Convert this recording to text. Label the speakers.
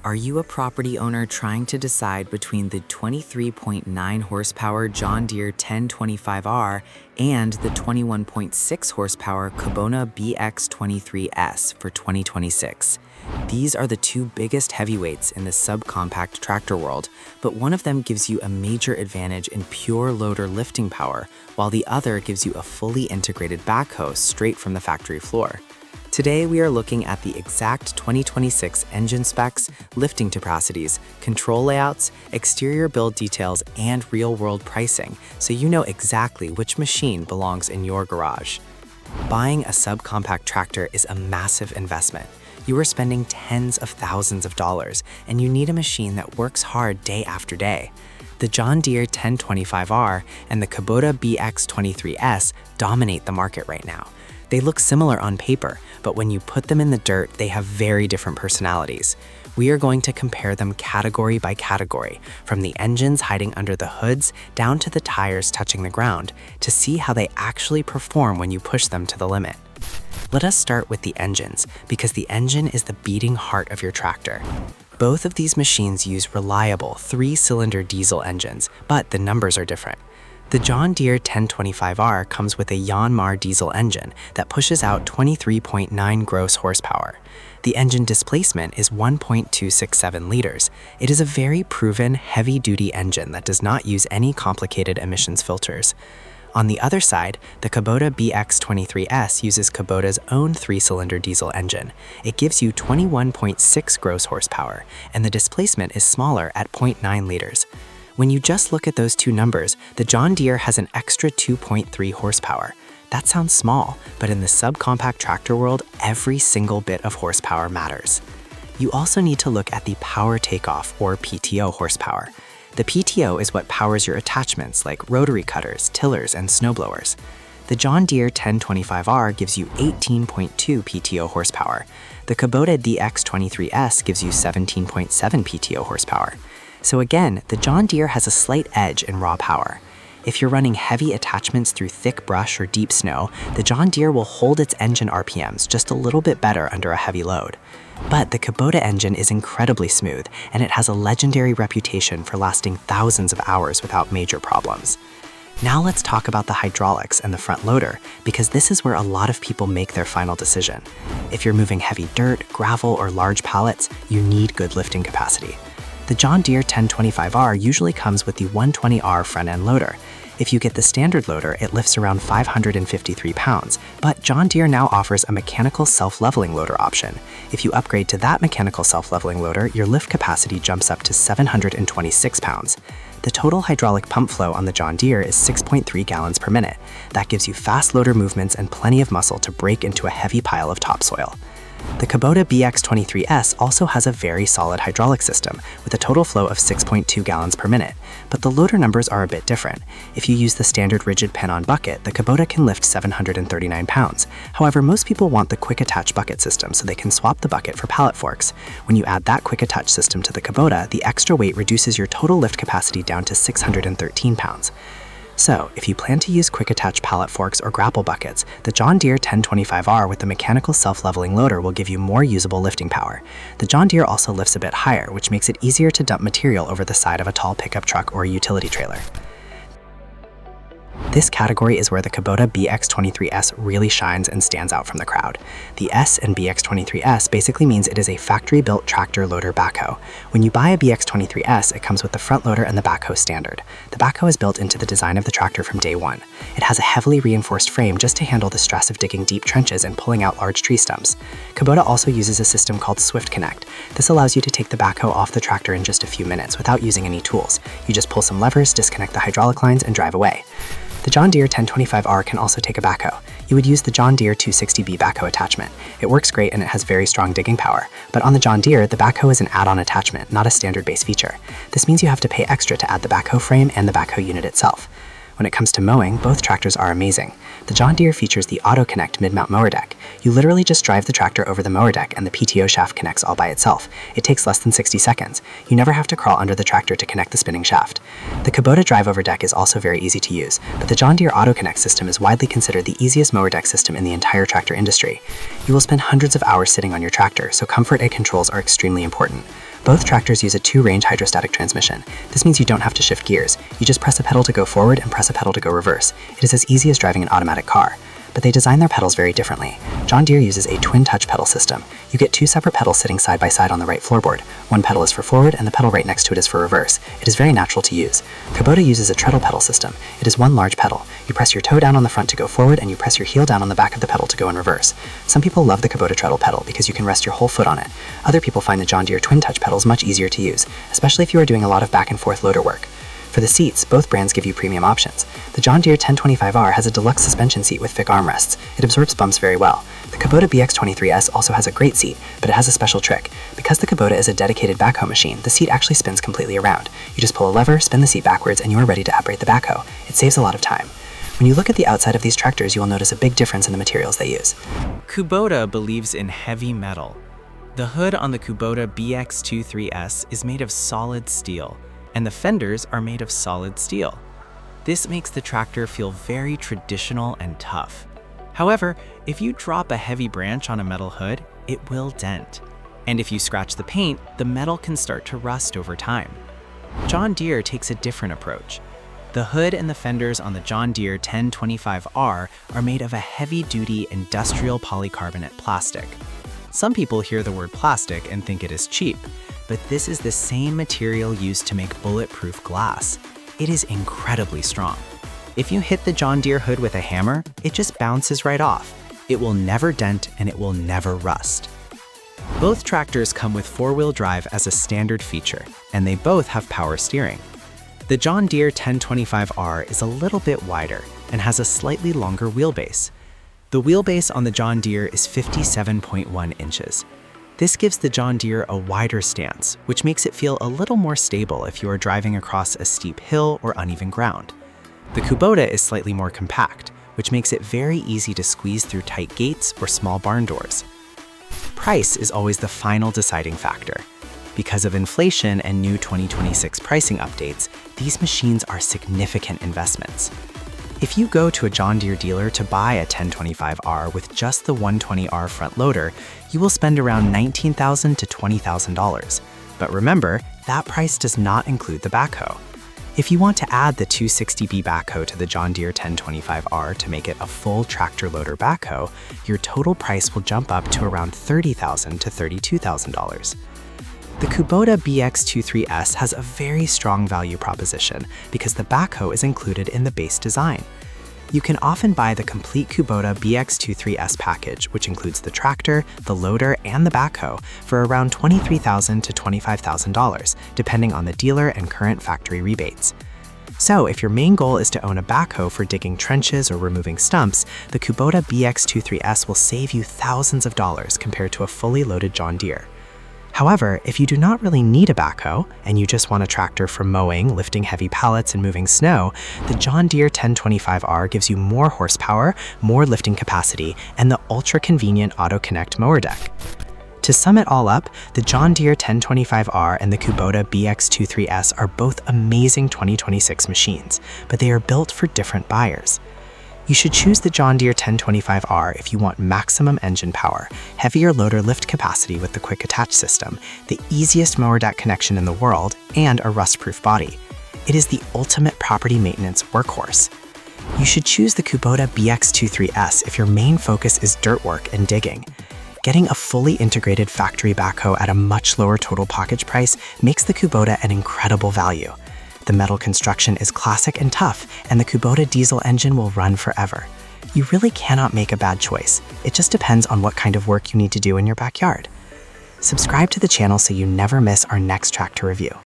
Speaker 1: Are you a property owner trying to decide between the 23.9 horsepower John Deere 1025R and the 21.6 horsepower Kubota BX23S for 2026? These are the two biggest heavyweights in the subcompact tractor world, but one of them gives you a major advantage in pure loader lifting power, while the other gives you a fully integrated backhoe straight from the factory floor. Today, we are looking at the exact 2026 engine specs, lifting capacities, control layouts, exterior build details, and real-world pricing, so you know exactly which machine belongs in your garage. Buying a subcompact tractor is a massive investment. You are spending tens of thousands of dollars, and you need a machine that works hard day after day. The John Deere 1025R and the Kubota BX23S dominate the market right now. They look similar on paper, but when you put them in the dirt, they have very different personalities. We are going to compare them category by category, from the engines hiding under the hoods down to the tires touching the ground, to see how they actually perform when you push them to the limit. Let us start with the engines, because the engine is the beating heart of your tractor. Both of these machines use reliable 3-cylinder diesel engines, but the numbers are different. The John Deere 1025R comes with a Yanmar diesel engine that pushes out 23.9 gross horsepower. The engine displacement is 1.267 liters. It is a very proven, heavy-duty engine that does not use any complicated emissions filters. On the other side, the Kubota BX23S uses Kubota's own 3-cylinder diesel engine. It gives you 21.6 gross horsepower, and the displacement is smaller at 0.9 liters. When you just look at those two numbers, the John Deere has an extra 2.3 horsepower. That sounds small, but in the subcompact tractor world, every single bit of horsepower matters. You also need to look at the power takeoff, or PTO horsepower. The PTO is what powers your attachments like rotary cutters, tillers, and snowblowers. The John Deere 1025R gives you 18.2 PTO horsepower. The Kubota DX23S gives you 17.7 PTO horsepower. So again, the John Deere has a slight edge in raw power. If you're running heavy attachments through thick brush or deep snow, the John Deere will hold its engine RPMs just a little bit better under a heavy load. But the Kubota engine is incredibly smooth, and it has a legendary reputation for lasting thousands of hours without major problems. Now let's talk about the hydraulics and the front loader, because this is where a lot of people make their final decision. If you're moving heavy dirt, gravel, or large pallets, you need good lifting capacity. The John Deere 1025R usually comes with the 120R front-end loader. If you get the standard loader, it lifts around 553 pounds, but John Deere now offers a mechanical self-leveling loader option. If you upgrade to that mechanical self-leveling loader, your lift capacity jumps up to 726 pounds. The total hydraulic pump flow on the John Deere is 6.3 gallons per minute. That gives you fast loader movements and plenty of muscle to break into a heavy pile of topsoil. The Kubota BX23S also has a very solid hydraulic system with a total flow of 6.2 gallons per minute, but the loader numbers are a bit different. If you use the standard rigid pin-on bucket, the Kubota can lift 739 pounds. However, most people want the quick attach bucket system so they can swap the bucket for pallet forks. When you add that quick attach system to the Kubota, the extra weight reduces your total lift capacity down to 613 pounds. So, if you plan to use quick attach pallet forks or grapple buckets, the John Deere 1025R with the mechanical self-leveling loader will give you more usable lifting power. The John Deere also lifts a bit higher, which makes it easier to dump material over the side of a tall pickup truck or a utility trailer. This category is where the Kubota BX23S really shines and stands out from the crowd. The S in BX23S basically means it is a factory-built tractor loader backhoe. When you buy a BX23S, it comes with the front loader and the backhoe standard. The backhoe is built into the design of the tractor from day one. It has a heavily reinforced frame just to handle the stress of digging deep trenches and pulling out large tree stumps. Kubota also uses a system called Swift Connect. This allows you to take the backhoe off the tractor in just a few minutes without using any tools. You just pull some levers, disconnect the hydraulic lines, and drive away. The John Deere 1025R can also take a backhoe. You would use the John Deere 260B backhoe attachment. It works great and it has very strong digging power. But on the John Deere, the backhoe is an add-on attachment, not a standard base feature. This means you have to pay extra to add the backhoe frame and the backhoe unit itself. When it comes to mowing, both tractors are amazing. The John Deere features the Auto Connect mid-mount mower deck. You literally just drive the tractor over the mower deck and the PTO shaft connects all by itself. It takes less than 60 seconds. You never have to crawl under the tractor to connect the spinning shaft. The Kubota drive-over deck is also very easy to use, but the John Deere Auto Connect system is widely considered the easiest mower deck system in the entire tractor industry. You will spend hundreds of hours sitting on your tractor, so comfort and controls are extremely important.
Speaker 2: Both tractors use a 2-range hydrostatic transmission. This means you don't have to shift gears. You just press a pedal to go forward and press a pedal to go reverse. It is as easy as driving an automatic car. But they design their pedals very differently. John Deere uses a twin-touch pedal system. You get 2 separate pedals sitting side by side on the right floorboard. One pedal is for forward, and the pedal right next to it is for reverse. It is very natural to use. Kubota uses a treadle pedal system. It is one large pedal. You press your toe down on the front to go forward, and you press your heel down on the back of the pedal to go in reverse. Some people love the Kubota treadle pedal because you can rest your whole foot on it. Other people find the John Deere twin-touch pedals much easier to use, especially if you are doing a lot of back-and-forth loader work. For the seats, both brands give you premium options. The John Deere 1025R has a deluxe suspension seat with thick armrests. It absorbs bumps very well. The Kubota BX23S also has a great seat, but it has a special trick. Because the Kubota is a dedicated backhoe machine, the seat actually spins completely around. You just pull a lever, spin the seat backwards, and you are ready to operate the backhoe. It saves a lot of time. When you look at the outside of these tractors, you will notice a big difference in the materials they use.
Speaker 1: Kubota believes in heavy metal. The hood on the Kubota BX23S is made of solid steel, and the fenders are made of solid steel. This makes the tractor feel very traditional and tough. However, if you drop a heavy branch on a metal hood, it will dent. And if you scratch the paint, the metal can start to rust over time. John Deere takes a different approach. The hood and the fenders on the John Deere 1025R are made of a heavy-duty industrial polycarbonate plastic. Some people hear the word plastic and think it is cheap, but this is the same material used to make bulletproof glass. It is incredibly strong. If you hit the John Deere hood with a hammer, it just bounces right off. It will never dent and it will never rust. Both tractors come with 4-wheel drive as a standard feature, and they both have power steering. The John Deere 1025R is a little bit wider and has a slightly longer wheelbase. The wheelbase on the John Deere is 57.1 inches. This gives the John Deere a wider stance, which makes it feel a little more stable if you are driving across a steep hill or uneven ground. The Kubota is slightly more compact, which makes it very easy to squeeze through tight gates or small barn doors. Price is always the final deciding factor. Because of inflation and new 2026 pricing updates, these machines are significant investments. If you go to a John Deere dealer to buy a 1025R with just the 120R front loader, you will spend around $19,000 to $20,000. But remember, that price does not include the backhoe. If you want to add the 260B backhoe to the John Deere 1025R to make it a full tractor loader backhoe, your total price will jump up to around $30,000 to $32,000. The Kubota BX23S has a very strong value proposition because the backhoe is included in the base design. You can often buy the complete Kubota BX23S package, which includes the tractor, the loader, and the backhoe, for around $23,000 to $25,000, depending on the dealer and current factory rebates. So if your main goal is to own a backhoe for digging trenches or removing stumps, the Kubota BX23S will save you thousands of dollars compared to a fully loaded John Deere. However, if you do not really need a backhoe, and you just want a tractor for mowing, lifting heavy pallets, and moving snow, the John Deere 1025R gives you more horsepower, more lifting capacity, and the ultra-convenient Auto Connect mower deck. To sum it all up, the John Deere 1025R and the Kubota BX23S are both amazing 2026 machines, but they are built for different buyers. You should choose the John Deere 1025R if you want maximum engine power, heavier loader lift capacity with the quick attach system, the easiest mower deck connection in the world, and a rust-proof body. It is the ultimate property maintenance workhorse. You should choose the Kubota BX23S if your main focus is dirt work and digging. Getting a fully integrated factory backhoe at a much lower total package price makes the Kubota an incredible value. The metal construction is classic and tough, and the Kubota diesel engine will run forever. You really cannot make a bad choice. It just depends on what kind of work you need to do in your backyard. Subscribe to the channel so you never miss our next tractor review.